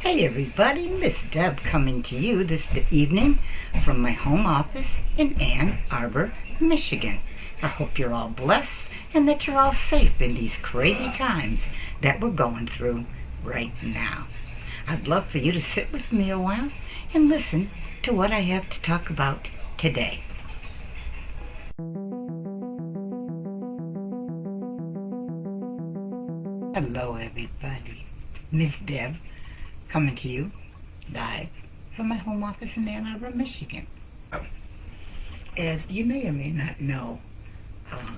Hey everybody, Miss Deb coming to you this evening from my home office in Ann Arbor, Michigan. I hope you're all blessed and that you're all safe in these crazy times that we're going through right now. I'd love for you to sit with me a while and listen to what I have to talk about today. Hello everybody, Miss Deb coming to you live from my home office in Ann Arbor, Michigan. As you may or may not know,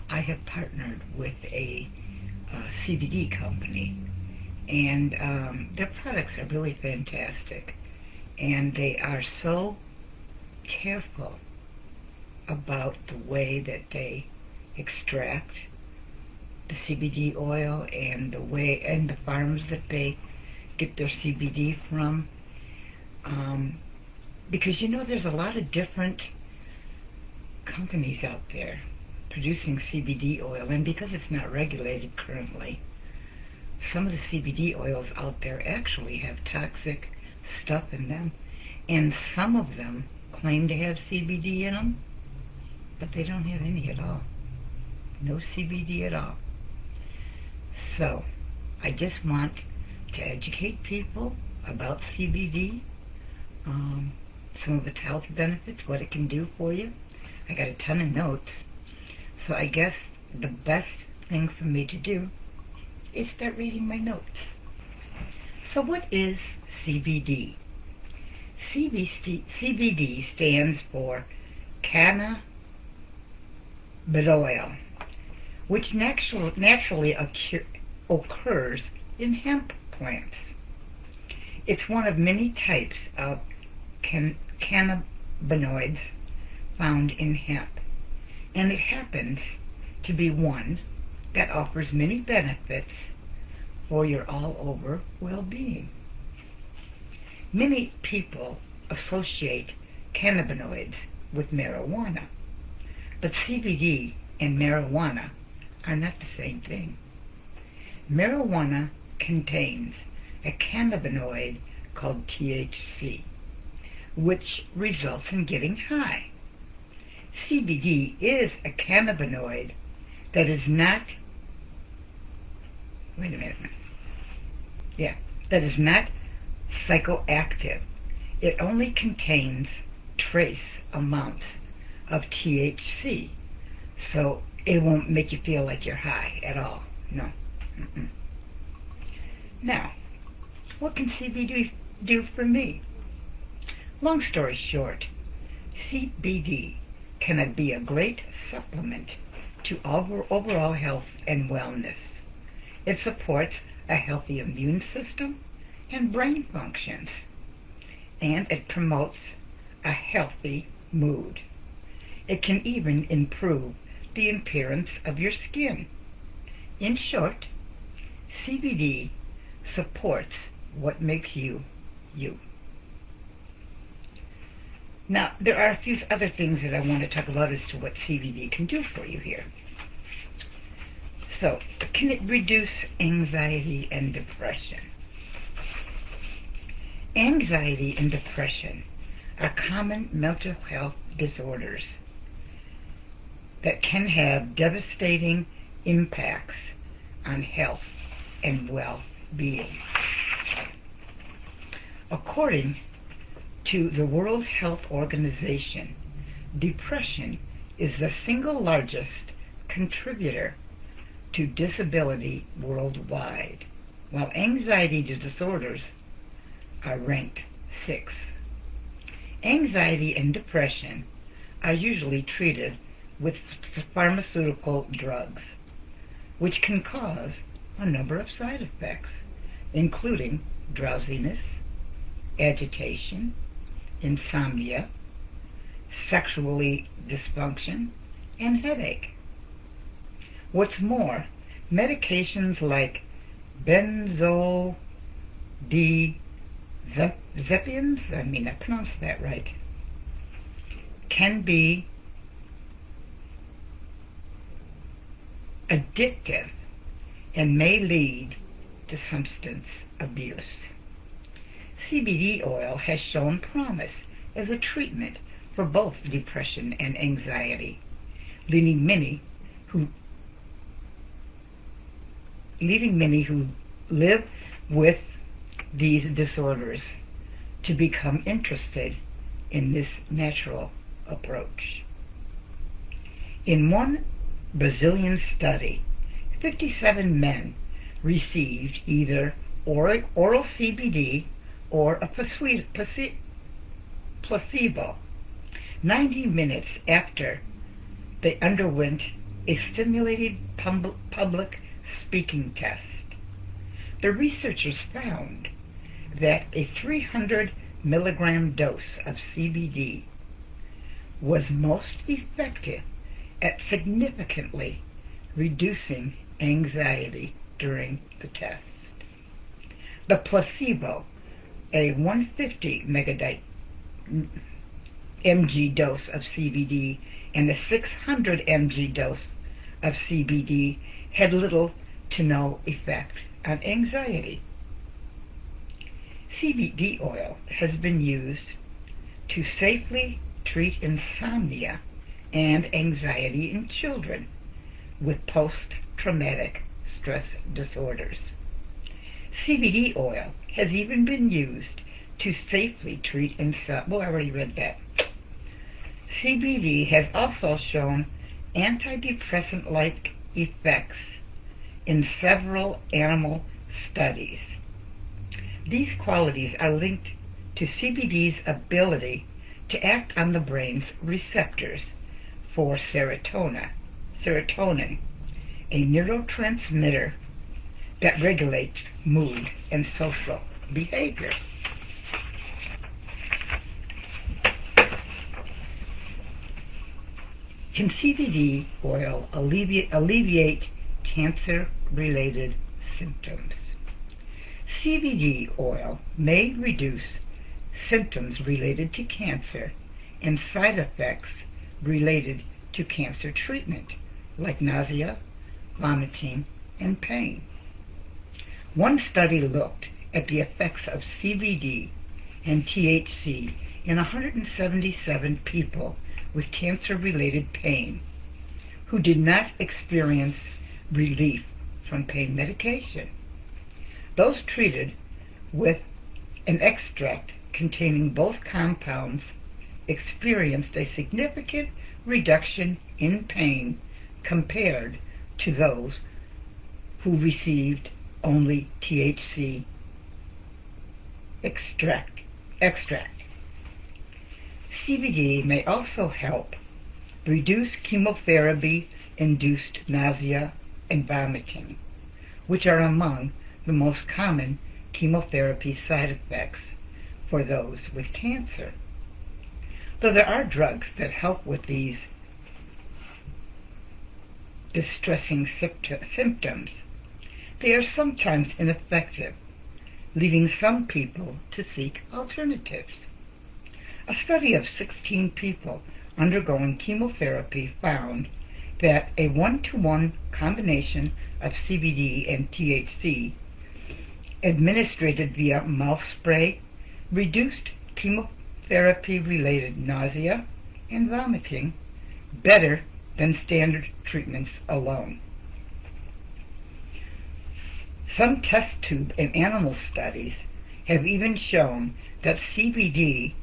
I have partnered with a CBD company, and their products are really fantastic, and they are so careful about the way that they extract the CBD oil and the way and the farms that they get their CBD from, because there's a lot of different companies out there producing CBD oil, and because it's not regulated currently, some of the CBD oils out there actually have toxic stuff in them, and some of them claim to have CBD in them, but they don't have any at all. No CBD at all. So I just want to educate people about CBD, some of its health benefits, what it can do for you. I got a ton of notes, so I guess the best thing for me to do is start reading my notes. So what is CBD? CBD stands for cannabidiol, which naturally occurs in hemp plants. It's one of many types of cannabinoids found in hemp, and it happens to be one that offers many benefits for your all-over well-being. Many people associate cannabinoids with marijuana, but CBD and marijuana are not the same thing. Marijuana contains a cannabinoid called THC, which results in getting high. CBD is a cannabinoid that is not, that is not psychoactive. It only contains trace amounts of THC, so it won't make you feel like you're high at all. No. Now, what can CBD do for me? Long story short, CBD can be a great supplement to overall health and wellness. It supports a healthy immune system and brain functions, and it promotes a healthy mood. It can even improve the appearance of your skin. In short, CBD supports what makes you, you. Now, there are a few other things that I want to talk about as to what CBD can do for you here. So, can it reduce anxiety and depression? Anxiety and depression are common mental health disorders that can have devastating impacts on health and well-being. According to the World Health Organization, depression is the single largest contributor to disability worldwide, while anxiety disorders are ranked 6th. Anxiety and depression are usually treated with pharmaceutical drugs, which can cause a number of side effects, including drowsiness, agitation, insomnia, sexually dysfunction, and headache. What's more, medications like benzodiazepines, I pronounced that right, can be addictive and may lead to substance abuse. CBD oil has shown promise as a treatment for both depression and anxiety, leading many who live with these disorders to become interested in this natural approach. In one Brazilian study, 57 men received either oral CBD or a placebo 90 minutes after they underwent a stimulated public speaking test. The researchers found that a 300 milligram dose of CBD was most effective at significantly reducing anxiety during the test. The placebo, a 150 mg dose of CBD and a 600 mg dose of CBD, had little to no effect on anxiety. CBD oil has been used to safely treat insomnia and anxiety in children with post-traumatic stress disorders. CBD oil has even been used to safely treat insomnia. Well, I already read that. CBD has also shown antidepressant-like effects in several animal studies. These qualities are linked to CBD's ability to act on the brain's receptors for serotonin, a neurotransmitter that regulates mood and social behavior. Can CBD oil alleviate cancer-related symptoms? CBD oil may reduce symptoms related to cancer and side effects related to cancer treatment, like nausea, vomiting, and pain. One study looked at the effects of CBD and THC in 177 people with cancer-related pain who did not experience relief from pain medication. Those treated with an extract containing both compounds experienced a significant reduction in pain compared to those who received only THC extract. CBD may also help reduce chemotherapy-induced nausea and vomiting, which are among the most common chemotherapy side effects for those with cancer. Though there are drugs that help with these distressing symptoms, they are sometimes ineffective, leading some people to seek alternatives. A study of 16 people undergoing chemotherapy found that a 1-to-1 combination of CBD and THC administered via mouth spray reduced chemotherapy-related nausea and vomiting better than standard treatments alone. Some test tube and animal studies have even shown that CBD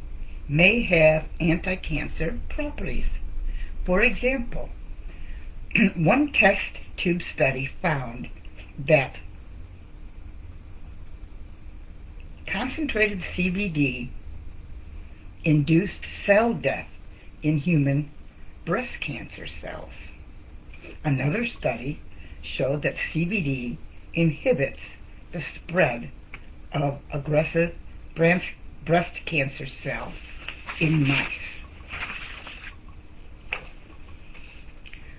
may have anti-cancer properties. For example, one test tube study found that concentrated CBD induced cell death in human breast cancer cells. Another study showed that CBD inhibits the spread of aggressive breast cancer cells in mice.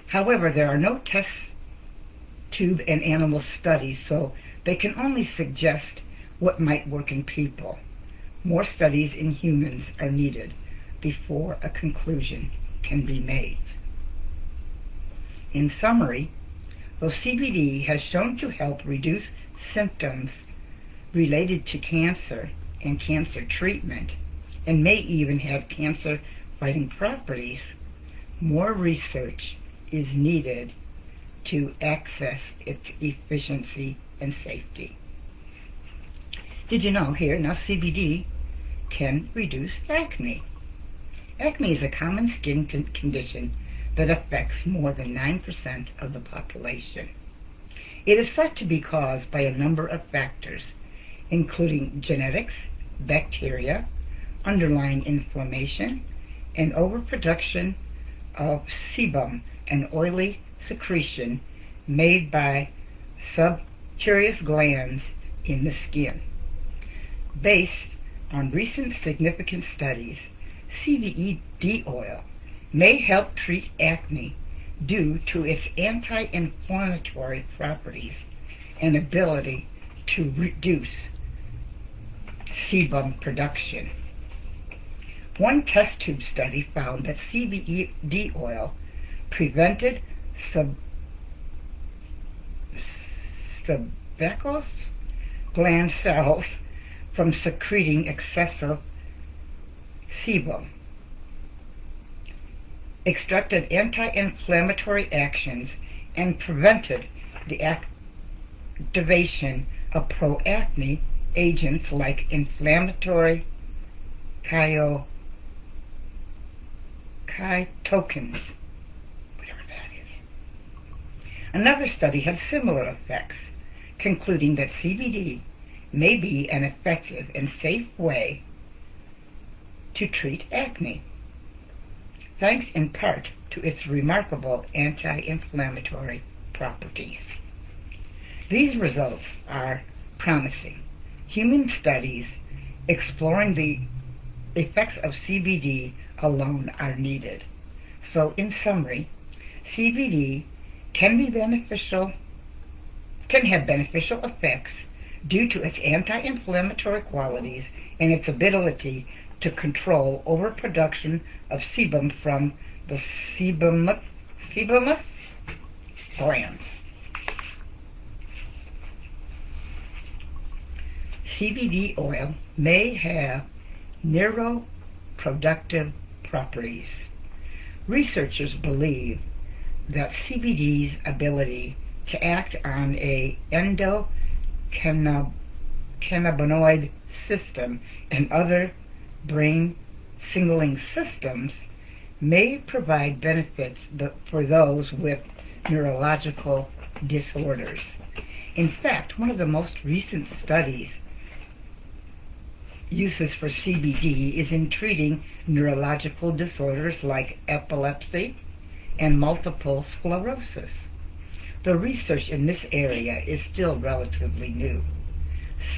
However, there are no test tube and animal studies, so they can only suggest what might work in people. More studies in humans are needed before a conclusion can be made. In summary, though CBD has shown to help reduce symptoms related to cancer and cancer treatment, and may even have cancer-fighting properties, more research is needed to access its efficiency and safety. Did you know here, now CBD can reduce acne. Acne is a common skin condition that affects more than 9% of the population. It is thought to be caused by a number of factors, including genetics, bacteria, underlying inflammation, and overproduction of sebum, an oily secretion made by sebaceous glands in the skin. Based on recent significant studies, Cbd oil may help treat acne due to its anti-inflammatory properties and ability to reduce sebum production. One test tube study found that Cbd oil prevented sebaceous gland cells from secreting excessive sebum, extracted anti-inflammatory actions, and prevented the activation of pro-acne agents like inflammatory cytokines, whatever that is. Another study had similar effects, concluding that CBD may be an effective and safe way to treat acne, thanks in part to its remarkable anti-inflammatory properties. These results are promising. Human studies exploring the effects of CBD alone are needed. So, in summary, CBD can have beneficial effects due to its anti-inflammatory qualities and its ability to control overproduction of sebum from the sebumous glands. CBD oil may have neuroproductive properties. Researchers believe that CBD's ability to act on a endocannabinoid system and other brain signaling systems may provide benefits for those with neurological disorders. In fact, one of the most recent studies uses for CBD is in treating neurological disorders like epilepsy and multiple sclerosis. The research in this area is still relatively new.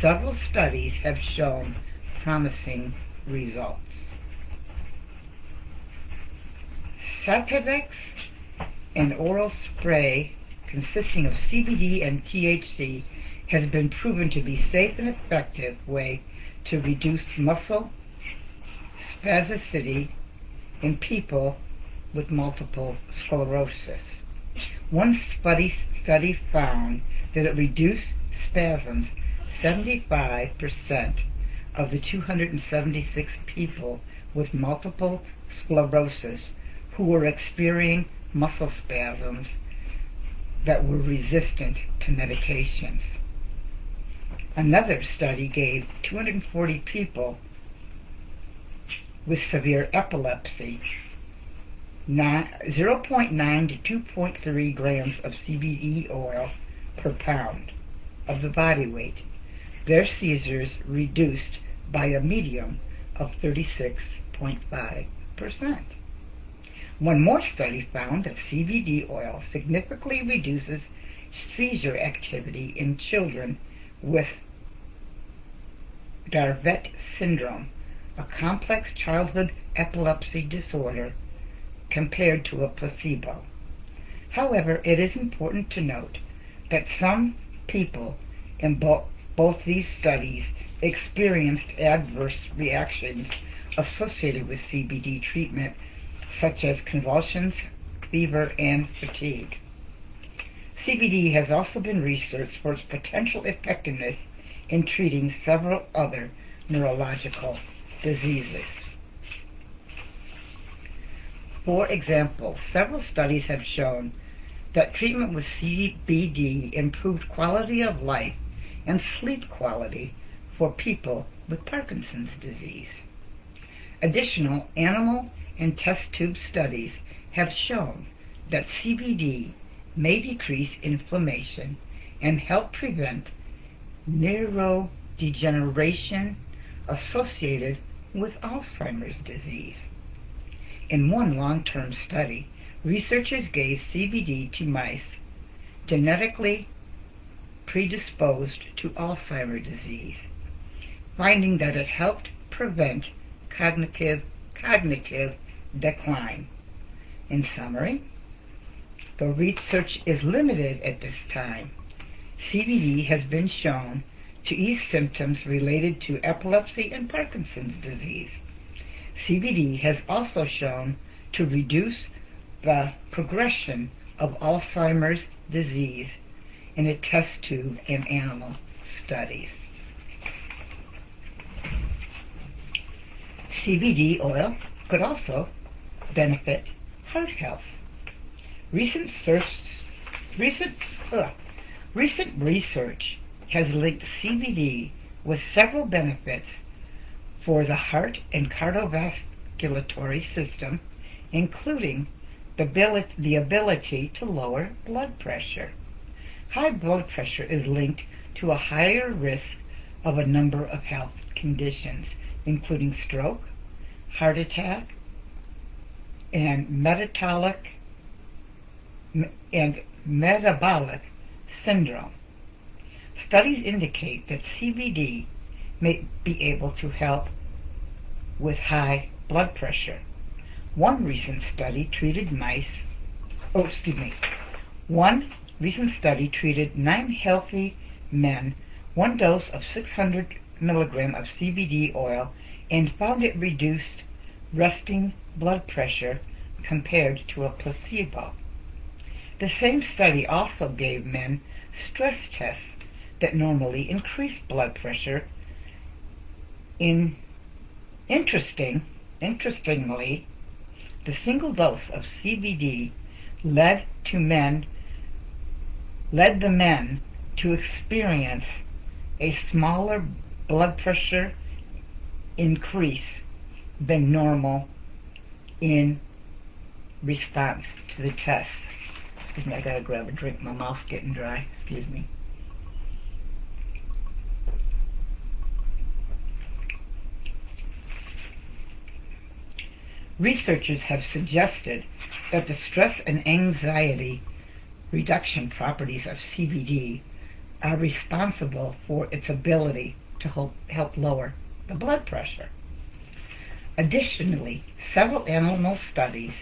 Several studies have shown promising results. Sativex, an oral spray consisting of CBD and THC, has been proven to be a safe and effective way to reduce muscle spasticity in people with multiple sclerosis. One study found that it reduced spasms 75% of the 276 people with multiple sclerosis who were experiencing muscle spasms that were resistant to medications. Another study gave 240 people with severe epilepsy 0.9 to 2.3 grams of CBD oil per pound of the body weight. Their seizures reduced by a median of 36.5%. One more study found that CBD oil significantly reduces seizure activity in children with Dravet syndrome, a complex childhood epilepsy disorder, compared to a placebo. However, it is important to note that some people in both these studies experienced adverse reactions associated with CBD treatment, such as convulsions, fever, and fatigue. CBD has also been researched for its potential effectiveness in treating several other neurological diseases. For example, several studies have shown that treatment with CBD improved quality of life and sleep quality for people with Parkinson's disease. Additional animal and test tube studies have shown that CBD may decrease inflammation and help prevent neurodegeneration associated with Alzheimer's disease. In one long-term study, researchers gave CBD to mice genetically predisposed to Alzheimer's disease, finding that it helped prevent cognitive decline. In summary, though research is limited at this time, CBD has been shown to ease symptoms related to epilepsy and Parkinson's disease. CBD has also shown to reduce the progression of Alzheimer's disease in a test tube and animal studies. CBD oil could also benefit heart health. Recent research has linked CBD with several benefits for the heart and cardiovascular system, including the ability to lower blood pressure. High blood pressure is linked to a higher risk of a number of health conditions, including stroke, heart attack, and metabolic syndrome. Studies indicate that CBD may be able to help with high blood pressure. One recent study treated 9 healthy men, one dose of 600 milligrams of CBD oil, and found it reduced resting blood pressure compared to a placebo. The same study also gave men stress tests that normally increase blood pressure. Interestingly, the single dose of CBD led the men to experience a smaller blood pressure increase than normal in response to the test. Excuse me, I gotta grab a drink. My mouth's getting dry. Excuse me. Researchers have suggested that the stress and anxiety reduction properties of CBD are responsible for its ability to help lower the blood pressure. Additionally, several animal studies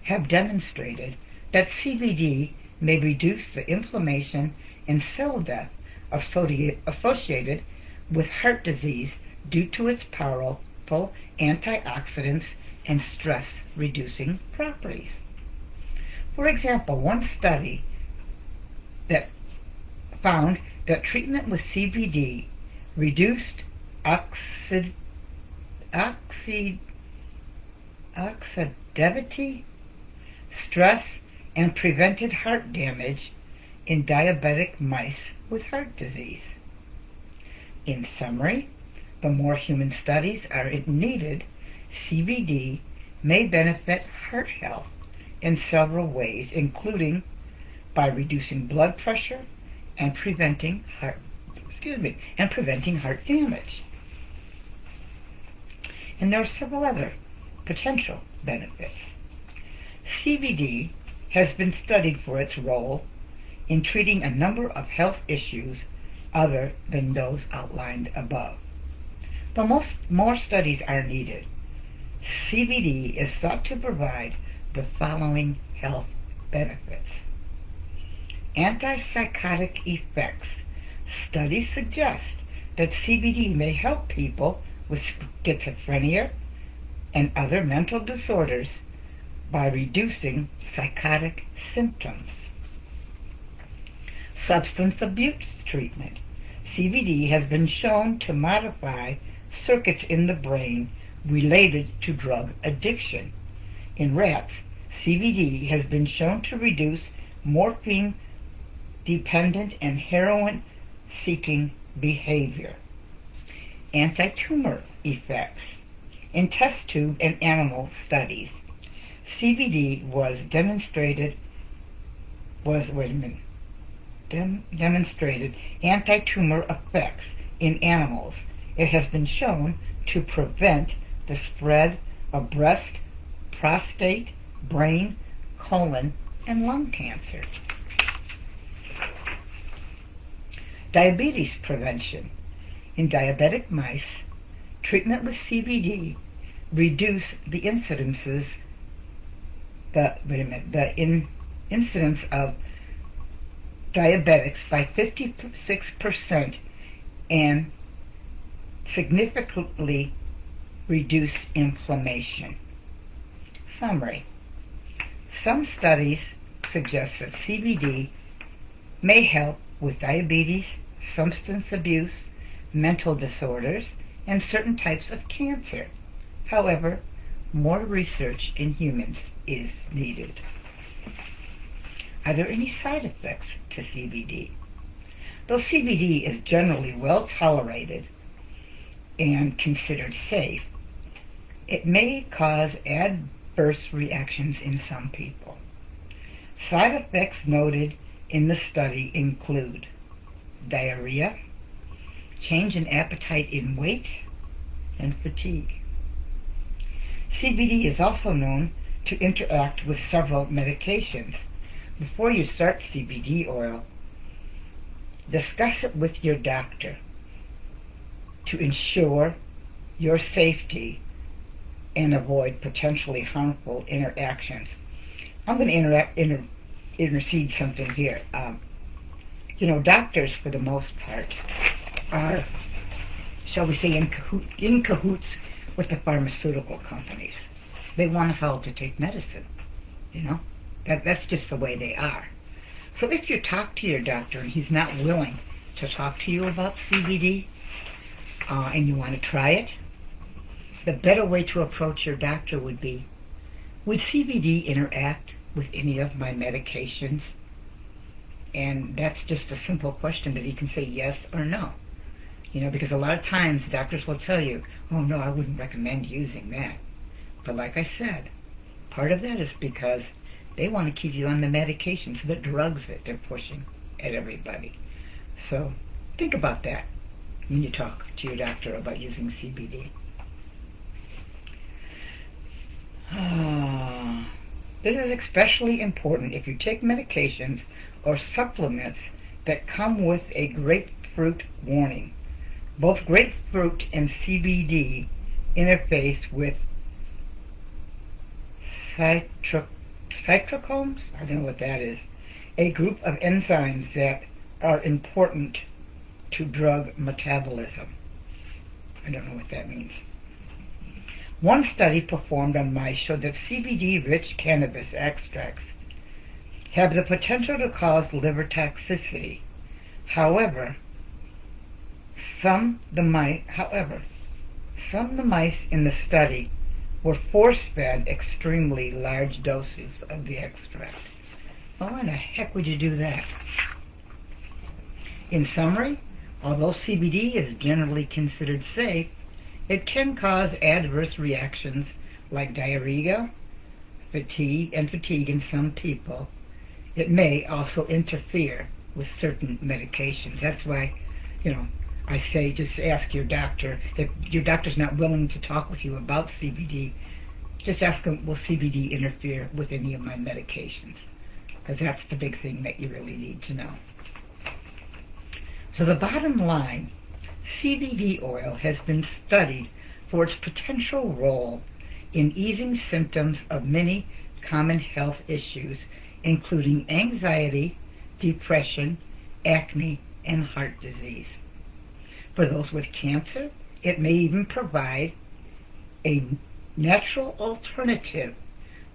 have demonstrated that CBD may reduce the inflammation and cell death associated with heart disease due to its powerful antioxidants and stress-reducing properties. For example, one study that found that treatment with CBD reduced oxidative stress and prevented heart damage in diabetic mice with heart disease. In summary, the more human studies are needed, CBD may benefit heart health in several ways, including by reducing blood pressure and preventing heart damage. And there are several other potential benefits. CBD has been studied for its role in treating a number of health issues other than those outlined above. But more studies are needed. CBD is thought to provide the following health benefits. Antipsychotic effects. Studies suggest that CBD may help people with schizophrenia and other mental disorders by reducing psychotic symptoms. Substance abuse treatment. CBD has been shown to modify circuits in the brain related to drug addiction. In rats, CBD has been shown to reduce morphine-dependent and heroin-seeking behavior. Anti-tumor effects. In test tube and animal studies, CBD demonstrated anti-tumor effects in animals. It has been shown to prevent the spread of breast, prostate, brain, colon, and lung cancer. Diabetes prevention. In diabetic mice, treatment with CBD reduced the incidence of diabetics by 56% and significantly reduced inflammation. Summary. Some studies suggest that CBD may help with diabetes, substance abuse, mental disorders, and certain types of cancer. However, more research in humans is needed. Are there any side effects to CBD? Though CBD is generally well tolerated and considered safe, it may cause adverse reactions in some people. Side effects noted in the study include diarrhea, change in appetite in weight, and fatigue. CBD is also known to interact with several medications. Before you start CBD oil, discuss it with your doctor to ensure your safety and avoid potentially harmful interactions. I'm going to intercede something here. Doctors, for the most part, are, shall we say, in cahoots with the pharmaceutical companies. They want us all to take medicine, That's just the way they are. So if you talk to your doctor and he's not willing to talk to you about CBD, and you want to try it, the better way to approach your doctor would be, would CBD interact with any of my medications? And that's just a simple question that he can say yes or no. Because a lot of times doctors will tell you, oh no, I wouldn't recommend using that. But like I said, part of that is because they want to keep you on the medications, the drugs that they're pushing at everybody. So think about that when you talk to your doctor about using CBD. This is especially important if you take medications or supplements that come with a grapefruit warning. Both grapefruit and CBD interface with cytochromes, I don't know what that is, a group of enzymes that are important to drug metabolism. I don't know what that means. One study performed on mice showed that CBD-rich cannabis extracts have the potential to cause liver toxicity. However, some of the mice in the study were force-fed extremely large doses of the extract. Well, why in the heck would you do that? In summary, although CBD is generally considered safe, it can cause adverse reactions like diarrhea, fatigue in some people. It may also interfere with certain medications. That's why, I say just ask your doctor. If your doctor's not willing to talk with you about CBD, just ask him, will CBD interfere with any of my medications? Because that's the big thing that you really need to know. So the bottom line, CBD oil has been studied for its potential role in easing symptoms of many common health issues, including anxiety, depression, acne, and heart disease. For those with cancer, it may even provide a natural alternative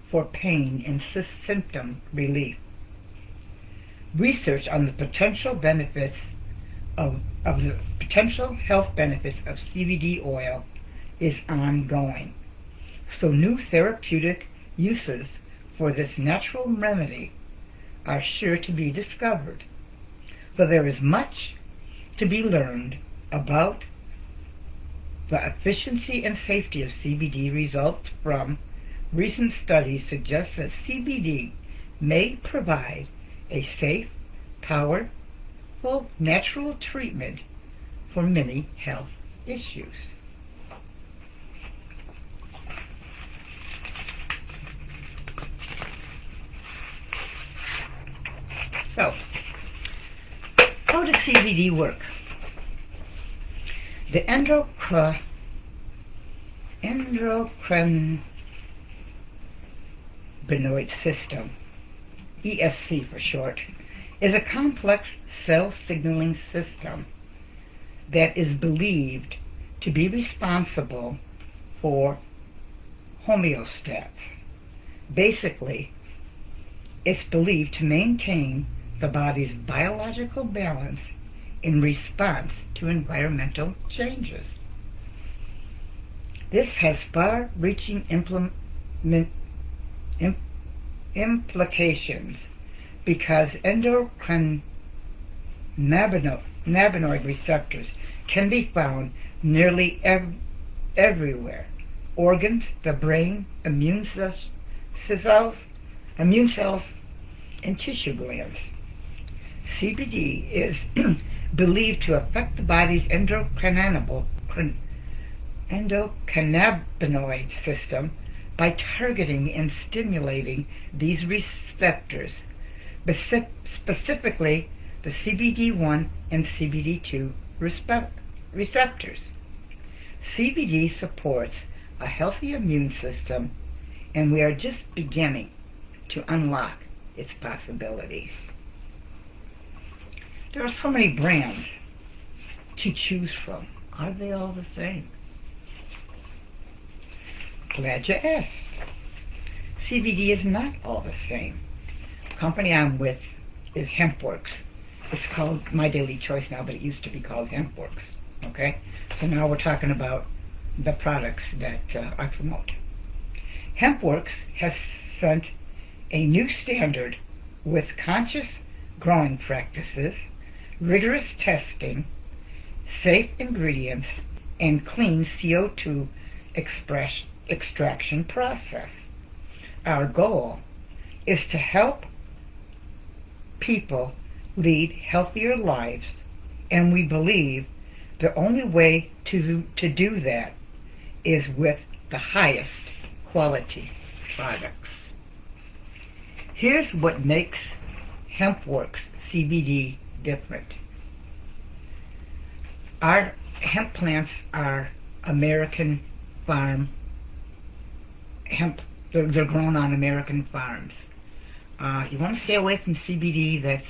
for pain and symptom relief. Research on the potential benefits of the potential health benefits of CBD oil is ongoing. So new therapeutic uses for this natural remedy are sure to be discovered. For there is much to be learned about the efficiency and safety of CBD. Results from recent studies suggest that CBD may provide a safe, powerful, natural treatment for many health issues. So, how does CBD work? The endocannabinoid system, ESC for short, is a complex cell signaling system that is believed to be responsible for homeostasis. Basically, it's believed to maintain the body's biological balance in response to environmental changes. This has far-reaching implications because endocannabinoid receptors can be found nearly everywhere: organs, the brain, immune cells, and tissue glands. CBD is believed to affect the body's endocannabinoid system by targeting and stimulating these receptors, specifically the CBD1 and CBD2 receptors. CBD supports a healthy immune system, and we are just beginning to unlock its possibilities. There are so many brands to choose from. Are they all the same? Glad you asked. CBD is not all the same. The company I'm with is HempWorks. It's called My Daily Choice now, but it used to be called HempWorks. Okay? So now we're talking about the products that I promote. HempWorks has set a new standard with conscious growing practices, rigorous testing, safe ingredients, and clean CO2 extraction process. Our goal is to help people lead healthier lives, and we believe the only way to do that is with the highest quality products. Here's what makes HempWorks CBD different. Our hemp plants are American farm hemp. They're grown on American farms. You want to stay away from CBD that's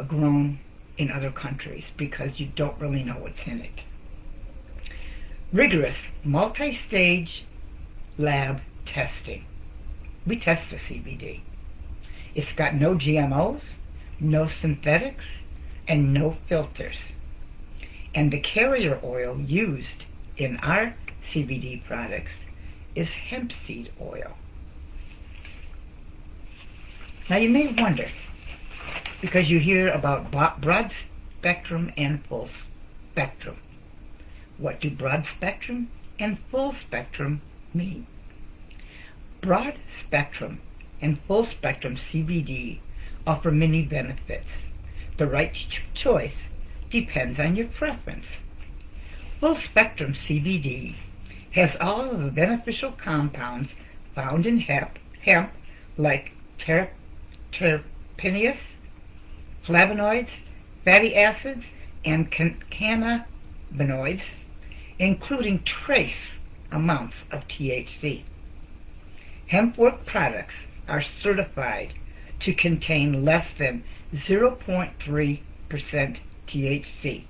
grown in other countries because you don't really know what's in it. Rigorous multi-stage lab testing. We test the CBD. It's got no GMOs, no synthetics, and no filters. And the carrier oil used in our CBD products is hemp seed oil. Now you may wonder, because you hear about broad spectrum and full spectrum. What do broad spectrum and full spectrum mean? Broad spectrum and full spectrum CBD offer many benefits. The right choice depends on your preference. Full spectrum CBD has all of the beneficial compounds found in hemp like terpenes, flavonoids, fatty acids, and cannabinoids, including trace amounts of THC. HempWorks products are certified to contain less than 0.3% THC,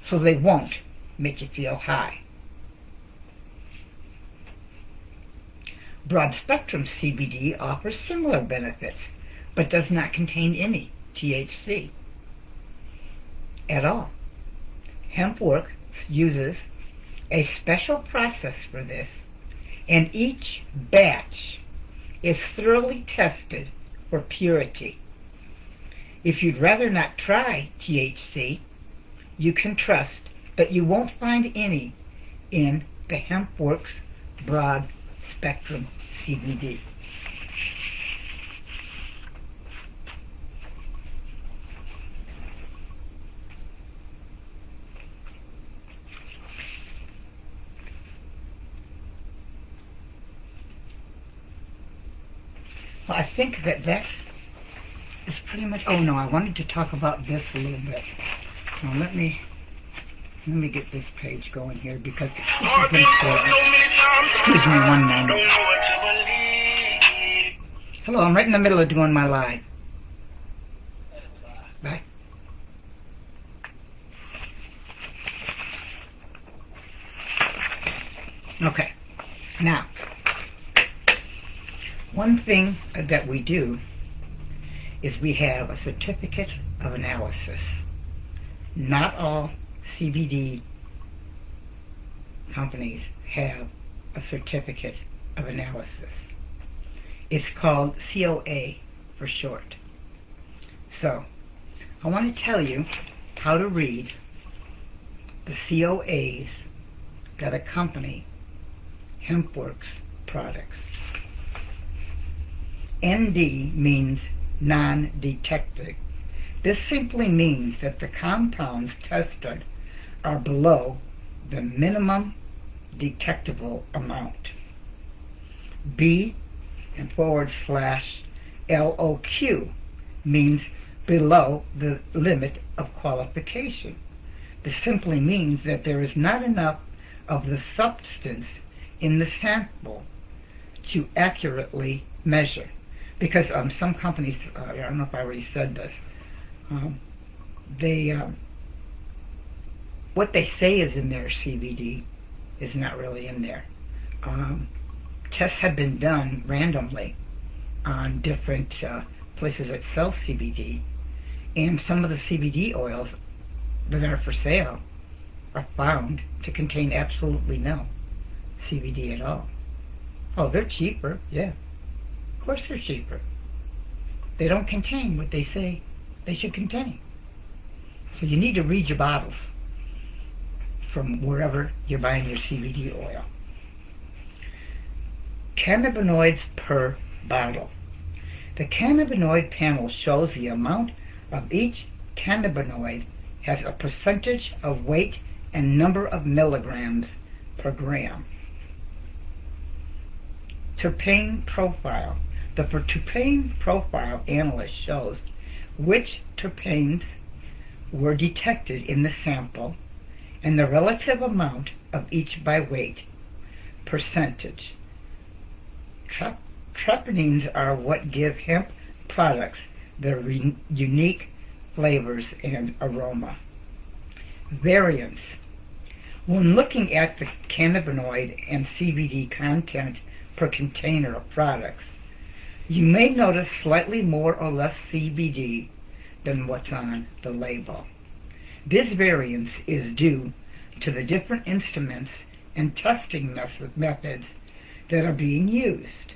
so they won't make you feel high. Broad spectrum CBD offers similar benefits, but does not contain any THC. at all. HempWorks uses a special process for this, and each batch is thoroughly tested for purity. If you'd rather not try THC, you can trust that you won't find any in the HempWorks broad spectrum CBD. Well, I think that is pretty much. Oh no, I wanted to talk about this a little bit. Now let me get this page going here because this is important. Excuse me one moment. Hello, I'm right in the middle of doing my live. Bye. Okay, now, one thing that we do is we have a certificate of analysis. Not all CBD companies have a certificate of analysis. It's called COA for short. So, I want to tell you how to read the COAs that accompany HempWorks products. ND means non-detected. This simply means that the compounds tested are below the minimum detectable amount. B and /LOQ means below the limit of qualification. This simply means that there is not enough of the substance in the sample to accurately measure. Because some companies, I don't know if I already said this, what they say is in their CBD is not really in there. Tests have been done randomly on different places that sell CBD, and some of the CBD oils that are for sale are found to contain absolutely no CBD at all. Oh, they're cheaper, yeah. Of course they're cheaper. They don't contain what they say they should contain. So you need to read your bottles from wherever you're buying your CBD oil. Cannabinoids per bottle. The cannabinoid panel shows the amount of each cannabinoid has a percentage of weight and number of milligrams per gram. Terpene profile. The terpene profile analyst shows which terpenes were detected in the sample and the relative amount of each by weight percentage. Terpenes are what give hemp products their unique flavors and aroma. Variance. When looking at the cannabinoid and CBD content per container of products, you may notice slightly more or less CBD than what's on the label. This variance is due to the different instruments and testing methods that are being used.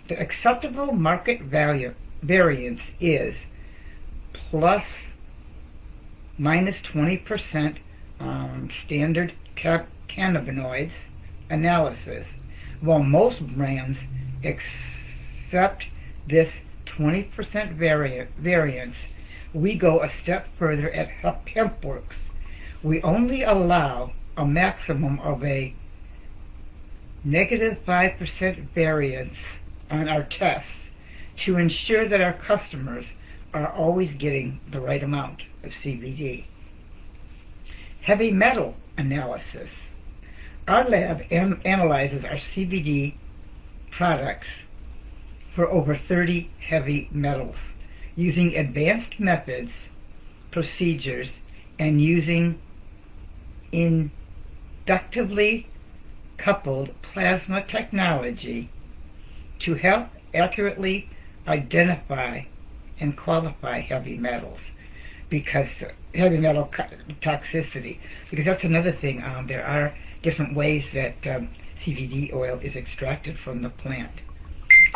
The acceptable market value variance is plus minus 20% on standard cannabinoids analysis, while most brands accept this 20% variance. We go a step further at HempWorks. We only allow a maximum of a negative 5% variance on our tests to ensure that our customers are always getting the right amount of CBD. Heavy metal analysis. Our lab analyzes our CBD products for over 30 heavy metals using advanced methods, procedures, and using inductively coupled plasma technology to help accurately identify and qualify heavy metals. because heavy metal toxicity. Because that's another thing. There are different ways that CBD oil is extracted from the plant.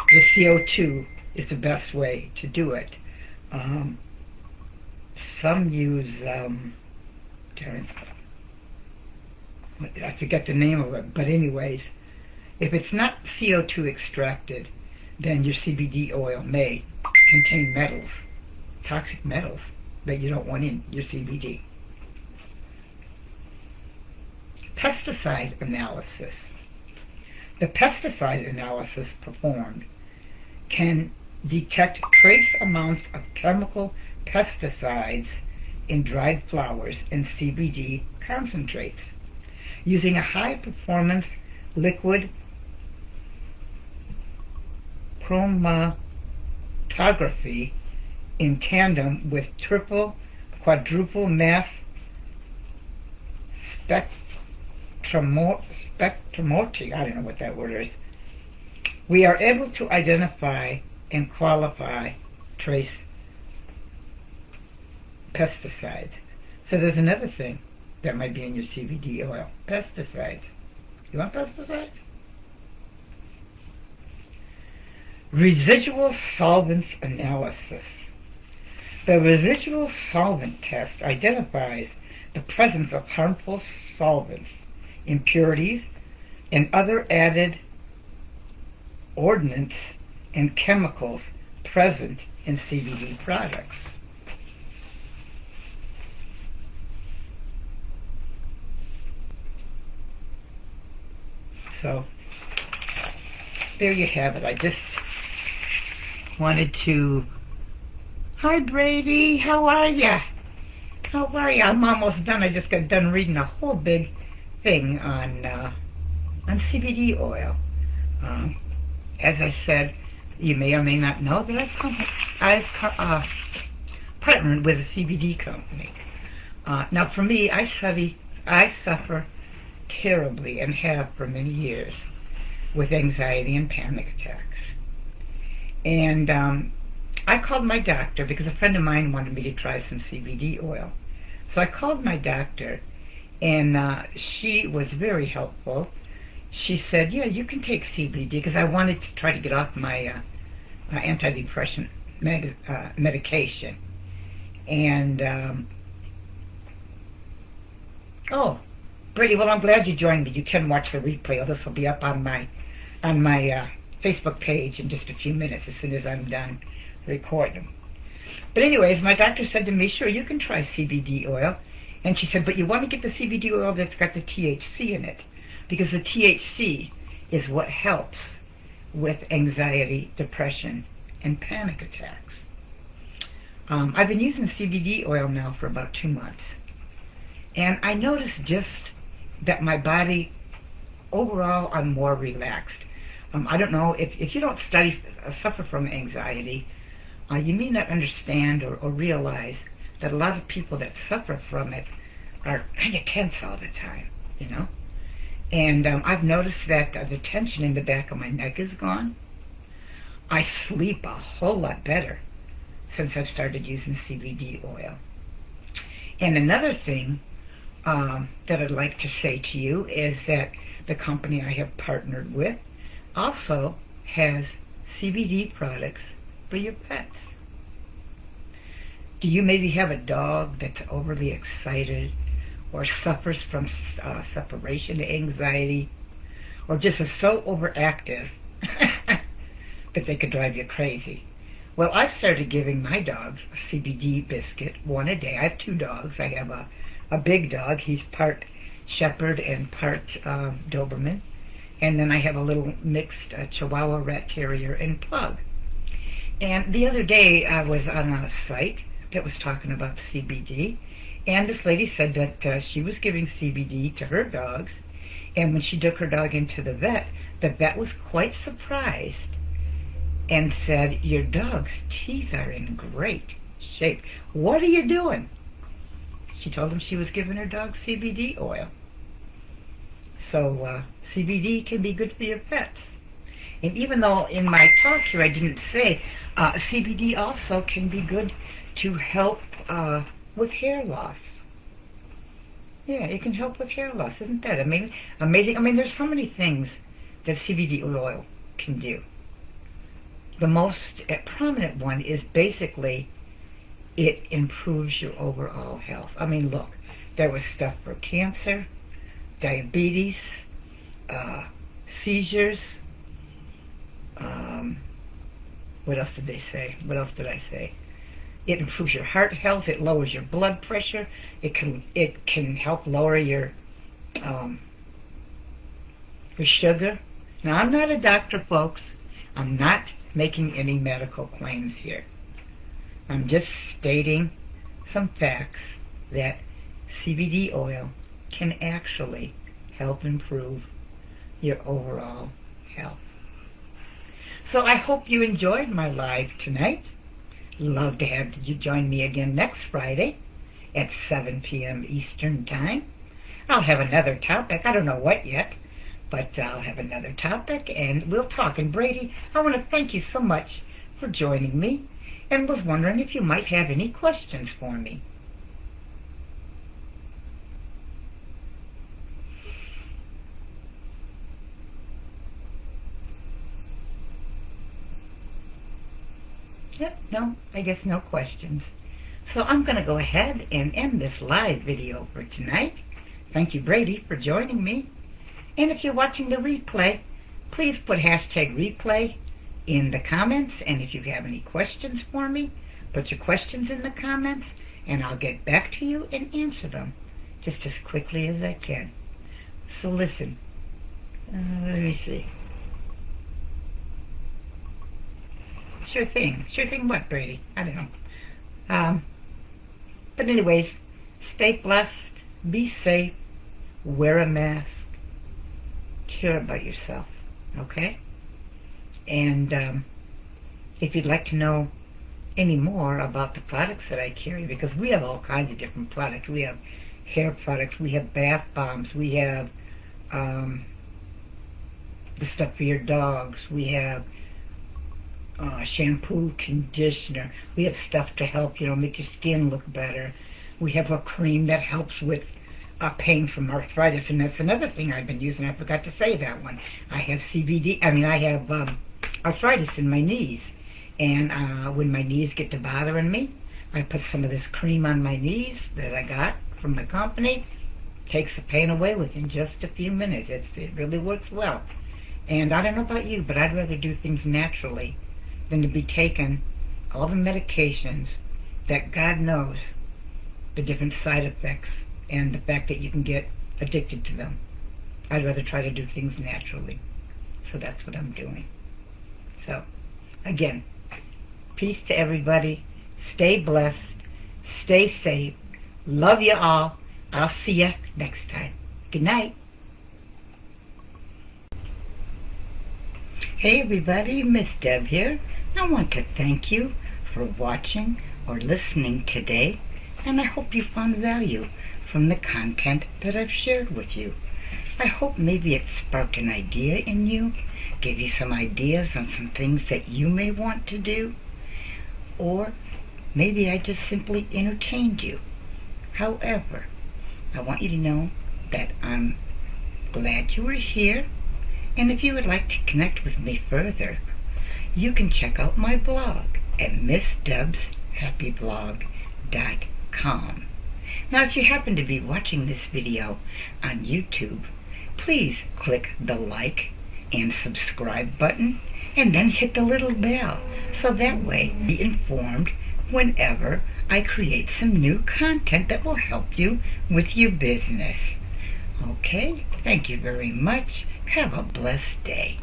The CO2 is the best way to do it. Some use, I forget the name of it, but anyways, if it's not CO2 extracted, then your CBD oil may contain metals, toxic metals, that you don't want in your CBD. Pesticide analysis. The pesticide analysis performed can detect trace amounts of chemical pesticides in dried flowers and CBD concentrates. Using a high-performance liquid chromatography in tandem with triple, quadruple mass spectrometry, I don't know what that word is, we are able to identify and qualify trace pesticides. So there's another thing that might be in your CBD oil. Pesticides. You want pesticides? Residual solvents analysis. The residual solvent test identifies the presence of harmful solvents, impurities, and other added ordnance and chemicals present in CBD products. So, there you have it. I just wanted to... Hi, Brady. How are ya? How are ya? I'm almost done. I just got done reading a whole big thing on CBD oil. As I said, you may or may not know that I've partnered with a CBD company. Now, for me, I suffer terribly and have for many years with anxiety and panic attacks. And I called my doctor because a friend of mine wanted me to try some CBD oil. So I called my doctor, and she was very helpful. She said, yeah, you can take CBD, because I wanted to try to get off my antidepressant medication. And, oh, Brady, well, I'm glad you joined me. You can watch the replay, or this will be up on my Facebook page in just a few minutes as soon as I'm done recording. But anyways, my doctor said to me, sure, you can try CBD oil. And she said, but you want to get the CBD oil that's got the THC in it, because the THC is what helps with anxiety, depression, and panic attacks. I've been using CBD oil now for about 2 months. And I noticed just that my body, overall, I'm more relaxed. I don't know, if you don't suffer from anxiety, you may not understand or realize that a lot of people that suffer from it are kind of tense all the time, you know? And I've noticed that the tension in the back of my neck is gone. I sleep a whole lot better since I've started using CBD oil. And another thing that I'd like to say to you is that the company I have partnered with also has CBD products for your pets. Do you maybe have a dog that's overly excited, or suffers from separation anxiety, or just is so overactive that they could drive you crazy? Well, I've started giving my dogs a CBD biscuit, one a day. I have 2 dogs. I have a big dog. He's part Shepherd and part Doberman. And then I have a little mixed Chihuahua, Rat Terrier, and Pug. And the other day I was on a site that was talking about CBD, and this lady said that she was giving CBD to her dogs, and when she took her dog into the vet was quite surprised and said, your dog's teeth are in great shape. What are you doing? She told him she was giving her dog CBD oil. So CBD can be good for your pets. And even though in my talk here I didn't say, CBD also can be good to help with hair loss. Yeah, it can help with hair loss. Isn't that amazing? Amazing. I mean, there's so many things that CBD oil can do. The most prominent one is basically it improves your overall health. I mean, look, there was stuff for cancer, diabetes, seizures. What else did they say? What else did I say? It improves your heart health. It lowers your blood pressure. It can help lower your sugar. Now, I'm not a doctor, folks. I'm not making any medical claims here. I'm just stating some facts that CBD oil can actually help improve your overall health. So I hope you enjoyed my live tonight. Love to have you join me again next Friday at 7 p.m. Eastern Time. I'll have another topic. I don't know what yet, but I'll have another topic and we'll talk. And Brady, I want to thank you so much for joining me and was wondering if you might have any questions for me. Yep, no, I guess no questions. So I'm going to go ahead and end this live video for tonight. Thank you, Brady, for joining me. And if you're watching the replay, please put hashtag replay in the comments. And if you have any questions for me, put your questions in the comments, and I'll get back to you and answer them just as quickly as I can. So listen, let me see. Sure thing. Sure thing what, Brady? I don't know. But anyways, stay blessed, be safe, wear a mask, care about yourself, okay? And if you'd like to know any more about the products that I carry, because we have all kinds of different products. We have hair products, we have bath bombs, we have the stuff for your dogs, we have shampoo, conditioner. We have stuff to help, make your skin look better. We have a cream that helps with pain from arthritis, and that's another thing I've been using. I forgot to say that one. I have I have arthritis in my knees, and when my knees get to bothering me, I put some of this cream on my knees that I got from the company. Takes the pain away within just a few minutes. It really works well. And I don't know about you, but I'd rather do things naturally than to be taking all the medications that God knows the different side effects and the fact that you can get addicted to them. I'd rather try to do things naturally. So that's what I'm doing. So, again, peace to everybody. Stay blessed. Stay safe. Love you all. I'll see you next time. Good night. Hey everybody, Miss Deb here. I want to thank you for watching or listening today, and I hope you found value from the content that I've shared with you. I hope maybe it sparked an idea in you, gave you some ideas on some things that you may want to do, or maybe I just simply entertained you. However, I want you to know that I'm glad you were here, and if you would like to connect with me further, you can check out my blog at MissDebsHappyBlog.com. Now, if you happen to be watching this video on YouTube, please click the like and subscribe button, and then hit the little bell, so that way you'll be informed whenever I create some new content that will help you with your business. Okay, thank you very much. Have a blessed day.